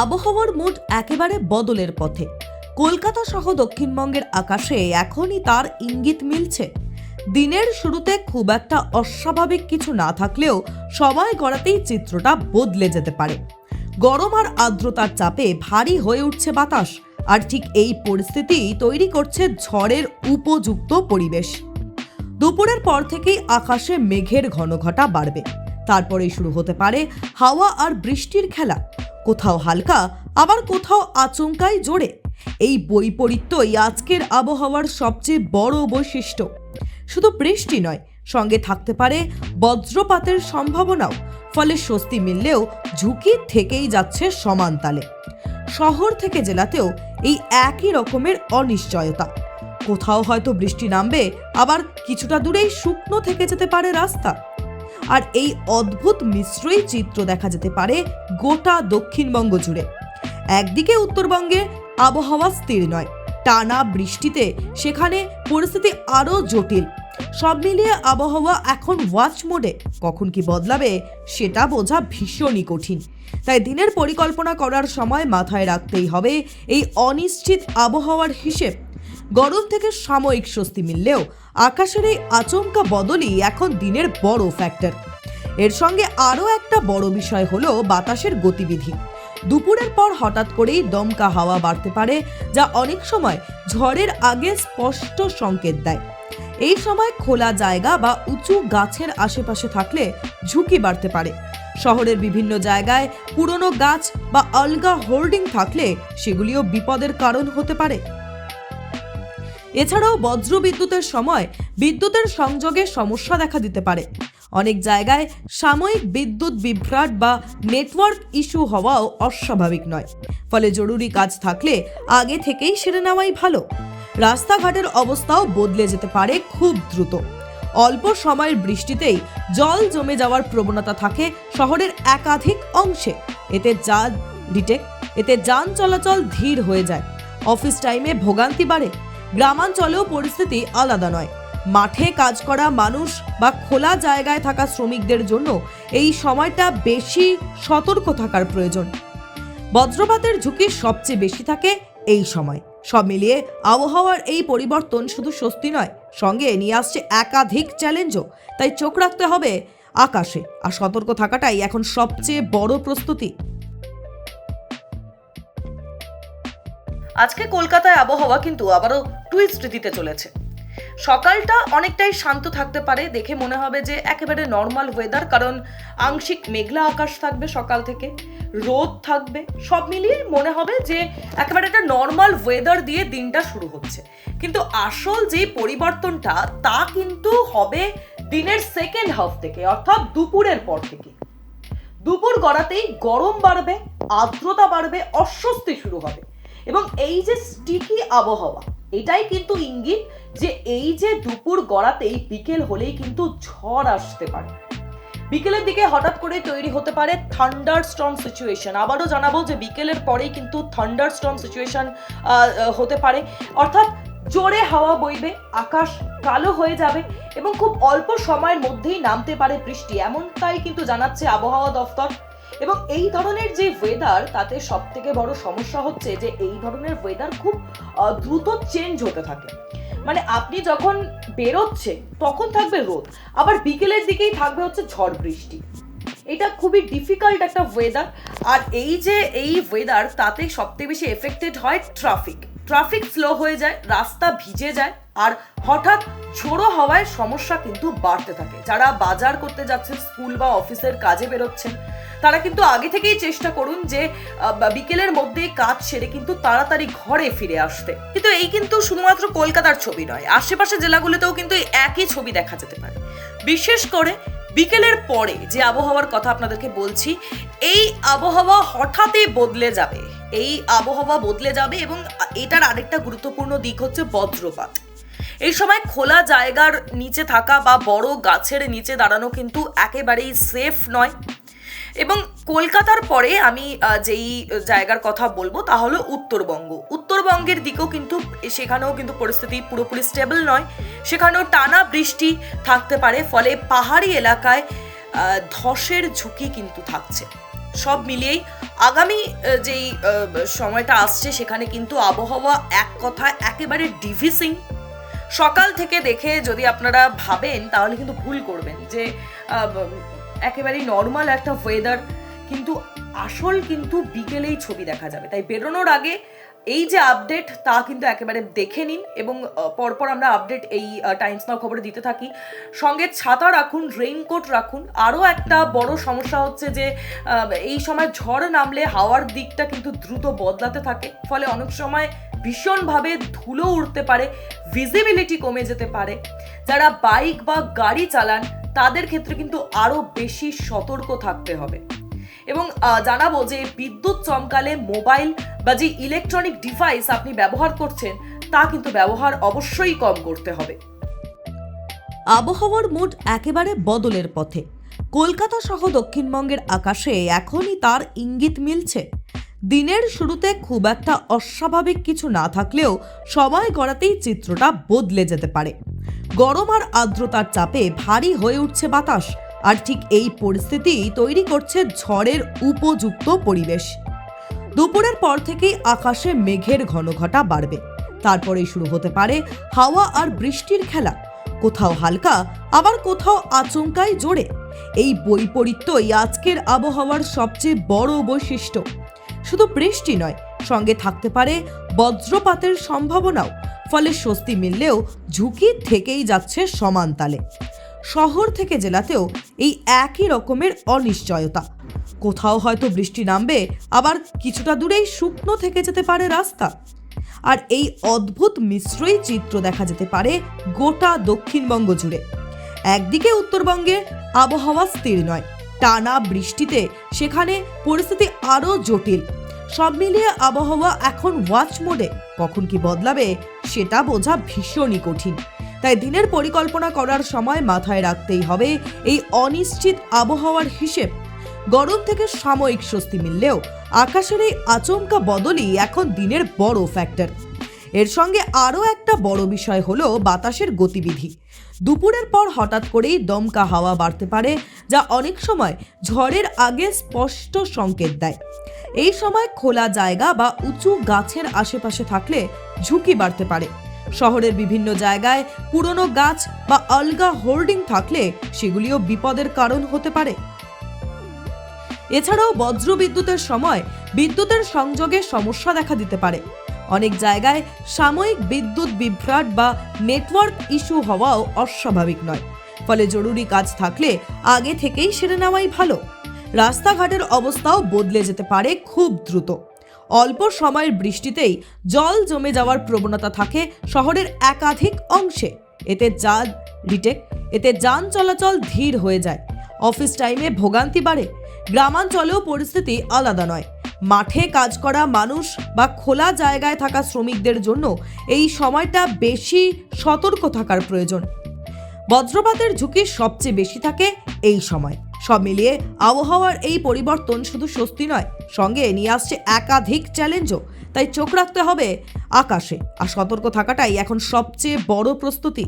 আবহাওয়ার মুড একেবারে বদলের পথে। কলকাতা সহ দক্ষিণবঙ্গের আকাশে এখনই তার ইঙ্গিত মিলছে। দিনের শুরুতে খুব একটা অস্বাভাবিক কিছু না থাকলেও সময় গড়াতেই চিত্রটা বদলে যেতে পারে। গরম আর আর্দ্রতার চাপে ভারী হয়ে উঠছে বাতাস, আর ঠিক এই পরিস্থিতি তৈরি করছে ঝড়ের উপযুক্ত পরিবেশ। দুপুরের পর থেকেই আকাশে মেঘের ঘনঘটা বাড়বে। তারপরেই শুরু হতে পারে হাওয়া আর বৃষ্টির খেলা, কোথাও হালকা আবার কোথাও আচমকাই জোরে। এই বৈপরীত্যই আজকের আবহাওয়ার সবচেয়ে বড় বৈশিষ্ট্য। শুধু বৃষ্টি নয়, সঙ্গে থাকতে পারে বজ্রপাতের সম্ভাবনাও। ফলে স্বস্তি মিললেও ঝুঁকি থেকেই যাচ্ছে সমান তালে। শহর থেকে জেলাতেও এই একই রকমের অনিশ্চয়তা। কোথাও হয়তো বৃষ্টি নামবে, আবার কিছুটা দূরেই শুকনো থেকে যেতে পারে রাস্তা। আর এই অদ্ভুত মিশ্রই চিত্র দেখা যেতে পারে গোটা দক্ষিণবঙ্গ জুড়ে। একদিকে উত্তরবঙ্গে আবহাওয়া স্থির নয়, টানা বৃষ্টিতে সেখানে পরিস্থিতি আরও জটিল। সব মিলিয়ে আবহাওয়া এখন ওয়াচ মোডে। কখন কি বদলাবে সেটা বোঝা ভীষণই কঠিন। তাই দিনের পরিকল্পনা করার সময় মাথায় রাখতেই হবে এই অনিশ্চিত আবহাওয়ার হিসেব। গরম থেকে সাময়িক স্বস্তি মিললেও আকাশের এই আচমকা বদলই এখন দিনের বড় ফ্যাক্টর। এর সঙ্গে আরও একটা বড় বিষয় হলো বাতাসের গতিবিধি। দুপুরের পর হঠাৎ করেই দমকা হাওয়া বাড়তে পারে, যা অনেক সময় ঝড়ের আগে স্পষ্ট সংকেত দেয়। এই সময় খোলা জায়গা বা উঁচু গাছের আশেপাশে থাকলে ঝুঁকি বাড়তে পারে। শহরের বিভিন্ন জায়গায় পুরনো গাছ বা আলগা হোর্ডিং থাকলে সেগুলিও বিপদের কারণ হতে পারে। এছাড়াও বজ্রবিদ্যুতের সময় বিদ্যুতের সংযোগে সমস্যা দেখা দিতে পারে। অনেক জায়গায় সাময়িক বিদ্যুৎ বিভ্রাট বা নেটওয়ার্ক ইস্যু হওয়াও অস্বাভাবিক নয়। ফলে জরুরি কাজ থাকলে আগে থেকেই সেরে নেওয়াই ভালো। রাস্তাঘাটের অবস্থাও বদলে যেতে পারে খুব দ্রুত। অল্প সময়ের বৃষ্টিতেই জল জমে যাওয়ার প্রবণতা থাকে শহরের একাধিক অংশে। এতে যান চলাচল ধীর হয়ে যায়। অফিস টাইমে ভোগান্তি বাড়ে। গ্রামাঞ্চলেও পরিস্থিতি আলাদা নয়। মাঠে কাজ করা মানুষ বা খোলা জায়গায় থাকা শ্রমিকদের জন্য এই সময়টা বেশি সতর্ক থাকার প্রয়োজন। বজ্রপাতের ঝুঁকি সবচেয়ে বেশি থাকে এই সময়। সব মিলিয়ে আবহাওয়ার এই পরিবর্তন শুধু স্বস্তি নয়, সঙ্গে নিয়ে আসছে একাধিক চ্যালেঞ্জও। তাই চোখ রাখতে হবে আকাশে, আর সতর্ক থাকাটাই এখন সবচেয়ে বড় প্রস্তুতি। আজকে কলকাতায় আবহাওয়া কিন্তু আবারও টুইস্ট দিতে চলেছে। সকালটা অনেকটাই শান্ত থাকতে পারে, দেখে মনে হবে যে একেবারে নর্মাল ওয়েদার, কারণ আংশিক মেঘলা আকাশ থাকবে সকাল থেকে, রোদ থাকবে। সব মিলিয়ে মনে হবে যে একেবারে একটা নর্মাল ওয়েদার দিয়ে দিনটা শুরু হচ্ছে। কিন্তু আসল যে পরিবর্তনটা তা কিন্তু হবে দিনের সেকেন্ড হাফ থেকে, অর্থাৎ দুপুরের পর থেকে। দুপুর গড়াতেই গরম বাড়বে, আর্দ্রতা বাড়বে, অস্বস্তি শুরু হবে। এবং এই যে স্টিকি আবহাওয়া, এটাই কিন্তু ইঙ্গিত যে এই যে দুপুর গড়াতেই বিকেল হলেই কিন্তু ঝড় আসতে পারে। বিকেলের দিকে হঠাৎ করে তৈরি হতে পারে থান্ডার স্টর্ম সিচুয়েশন। আবারও জানাবো যে বিকেলের পরেই কিন্তু থান্ডার স্টর্ম সিচুয়েশন হতে পারে, অর্থাৎ জোরে হাওয়া বইবে, আকাশ কালো হয়ে যাবে এবং খুব অল্প সময়ের মধ্যেই নামতে পারে বৃষ্টি, এমনটাই কিন্তু জানাচ্ছে আবহাওয়া দফতর। এবং এই ধরনের যে ওয়েদার, তাতে সব থেকে বড় সমস্যা হচ্ছে যে এই ধরনের ওয়েদার খুব দ্রুত চেঞ্জ হতে থাকে। মানে আপনি যখন বেরোচ্ছে তখন থাকবে রোদ, আবার বিকেলের দিকেই থাকবে হচ্ছে ঝড় বৃষ্টি। এটা খুবই ডিফিকাল্ট একটা ওয়েদার। আর এই যে এই ওয়েদার, তাতে সবথেকে বেশি এফেক্টেড হয় ট্রাফিক স্লো হয়ে যায়, রাস্তা ভিজে যায়, আর হঠাৎ ঝোড়ো হওয়ায় সমস্যা কিন্তু বাড়তে থাকে। যারা বাজার করতে যাচ্ছেন, স্কুল বা অফিসের কাজে বেরোচ্ছেন, তারা কিন্তু আগে থেকেই চেষ্টা করুন যে বিকেলের মধ্যে কাজ সেরে কিন্তু তাড়াতাড়ি ঘরে ফিরে আসতে। কিন্তু এই কিন্তু শুধুমাত্র কলকাতার ছবি নয়, আশেপাশে জেলাগুলোতেও কিন্তু একই ছবি দেখা যেতে পারে। বিশেষ করে বিকেলের পরে যে আবহাওয়ার কথা আপনাদেরকে বলছি, এই আবহাওয়া হঠাৎই বদলে যাবে। এই আবহাওয়া বদলে যাবে এবং এটার আরেকটা গুরুত্বপূর্ণ দিক হচ্ছে বজ্রপাত। এই সময় খোলা জায়গার নিচে থাকা বা বড় গাছের নিচে দাঁড়ানো কিন্তু একেবারেই সেফ নয়। এবং কলকাতার পরে আমি যেই জায়গার কথা বলবো তা হলো উত্তরবঙ্গের দিকেও কিন্তু, সেখানেও কিন্তু পরিস্থিতি পুরোপুরি স্টেবল নয়। সেখানেও টানা বৃষ্টি থাকতে পারে, ফলে পাহাড়ি এলাকায় ধসের ঝুঁকি কিন্তু থাকছে। সব মিলিয়েই আগামী যেই সময়টা আসছে সেখানে কিন্তু আবহাওয়া এক কথায় একেবারে ডিভিসিং। সকাল থেকে দেখে যদি আপনারা ভাবেন তাহলে কিন্তু ভুল করবেন যে একেবারেই নর্মাল একটা ওয়েদার, কিন্তু আসল কিন্তু বিকেলেই ছবি দেখা যাবে। তাই বেরোনোর আগে এই যে আপডেট তা কিন্তু একেবারে দেখে নিন, এবং পরপর আমরা আপডেট এই টাইমস নাও খবরে দিতে থাকি। সঙ্গে ছাতা রাখুন, রেইনকোট রাখুন। আরও একটা বড় সমস্যা হচ্ছে যে এই সময় ঝড় নামলে হাওয়ার দিকটা কিন্তু দ্রুত বদলাতে থাকে, ফলে অনেক সময় ভীষণভাবে ধুলো উড়তে পারে, ভিজিবিলিটি কমে যেতে পারে। যারা বাইক বা গাড়ি চালান তাদের ক্ষেত্রে কিন্তু আরও বেশি সতর্ক থাকতে হবে। এবং জানাবো যে বিদ্যুৎ চমকালে মোবাইল বা যে ইলেকট্রনিক ডিভাইস আপনি ব্যবহার করছেন তা কিন্তু ব্যবহার অবশ্যই কম করতে হবে। আবহাওয়ার মুড একেবারে বদলের পথে। কলকাতা সহ দক্ষিণবঙ্গের আকাশে এখনই তার ইঙ্গিত মিলছে। দিনের শুরুতে খুব একটা অস্বাভাবিক কিছু না থাকলেও সময় গড়াতেই চিত্রটা বদলে যেতে পারে। গরম আর আর্দ্রতার চাপে ভারী হয়ে উঠছে বাতাস, আর ঠিক এই পরিস্থিতি তৈরি করছে ঝড়ের উপযুক্ত পরিবেশ। দুপুরের পর থেকেই আকাশে মেঘের ঘনঘটা বাড়বে, তারপরেই শুরু হতে পারে হাওয়া আর বৃষ্টির খেলা। কোথাও হালকা, আবার কোথাও আচমকাই জোরে। এই বৈপরীত্যই আজকের আবহাওয়ার সবচেয়ে বড় বৈশিষ্ট্য। শুধু বৃষ্টি নয়, সঙ্গে থাকতে পারে বজ্রপাতের সম্ভাবনাও, ফলে স্বস্তি মিললেও ঝুঁকি থেকেই যাচ্ছে সমান তালে। শহর থেকে জেলাতেও এই একই রকমের অনিশ্চয়তা। কোথাও হয়তো বৃষ্টি নামবে, আবার কিছুটা দূরেই শুকনো থেকে যেতে পারে রাস্তা। আর এই অদ্ভুত মিশ্রই চিত্র দেখা যেতে পারে গোটা দক্ষিণবঙ্গ জুড়ে। একদিকে উত্তরবঙ্গে আবহাওয়া স্থির নয়, টানা বৃষ্টিতে সেখানে পরিস্থিতি আরও জটিল। সব মিলিয়ে আবহাওয়া এখন ওয়াচ মোডে। কখন কি বদলাবে সেটা বোঝা ভীষণই কঠিন। তাই দিনের পরিকল্পনা করার সময় মাথায় রাখতেই হবে এই অনিশ্চিত আবহাওয়ার হিসেব। গরম থেকে সাময়িক স্বস্তি মিললেও আকাশের এই আচমকা বদলই এখন দিনের বড় ফ্যাক্টর। এর সঙ্গে আরও একটা বড় বিষয় হলো বাতাসের গতিবিধি। দুপুরের পর হঠাৎ করেই দমকা হাওয়া বাড়তে পারে, যা অনেক সময় ঝড়ের আগে স্পষ্ট সংকেত দেয়। এই সময় খোলা জায়গা বা উঁচু গাছের আশেপাশে থাকলে ঝুঁকি বাড়তে পারে। শহরের বিভিন্ন জায়গায় পুরনো গাছ বা আলগা হোর্ডিং থাকলে সেগুলিও বিপদের কারণ হতে পারে। এছাড়াও বজ্র বিদ্যুতের সময় বিদ্যুতের সংযোগে সমস্যা দেখা দিতে পারে। অনেক জায়গায় সাময়িক বিদ্যুৎ বিভ্রাট বা নেটওয়ার্ক ইস্যু হওয়াও অস্বাভাবিক নয়, ফলে জরুরি কাজ থাকলে আগে থেকেই সেরে নেওয়াই ভালো। রাস্তাঘাটের অবস্থাও বদলে যেতে পারে খুব দ্রুত। অল্প সময়ের বৃষ্টিতেই জল জমে যাওয়ার প্রবণতা থাকে শহরের একাধিক অংশে। এতে যান চলাচল ধীর হয়ে যায়, অফিস টাইমে ভোগান্তি বাড়ে। গ্রামাঞ্চলেও পরিস্থিতি আলাদা নয়। মাঠে কাজ করা মানুষ বা খোলা জায়গায় থাকা শ্রমিকদের জন্য এই সময়টা বেশি সতর্ক থাকার প্রয়োজন। বজ্রপাতের ঝুঁকি সবচেয়ে বেশি থাকে এই সময়। সব মিলিয়ে আবহাওয়ার এই পরিবর্তন শুধু স্বস্তি নয়, সঙ্গে নিয়ে আসছে একাধিক চ্যালেঞ্জও। তাই চোখ রাখতে হবে আকাশে, আর সতর্ক থাকাটাই এখন সবচেয়ে বড় প্রস্তুতি।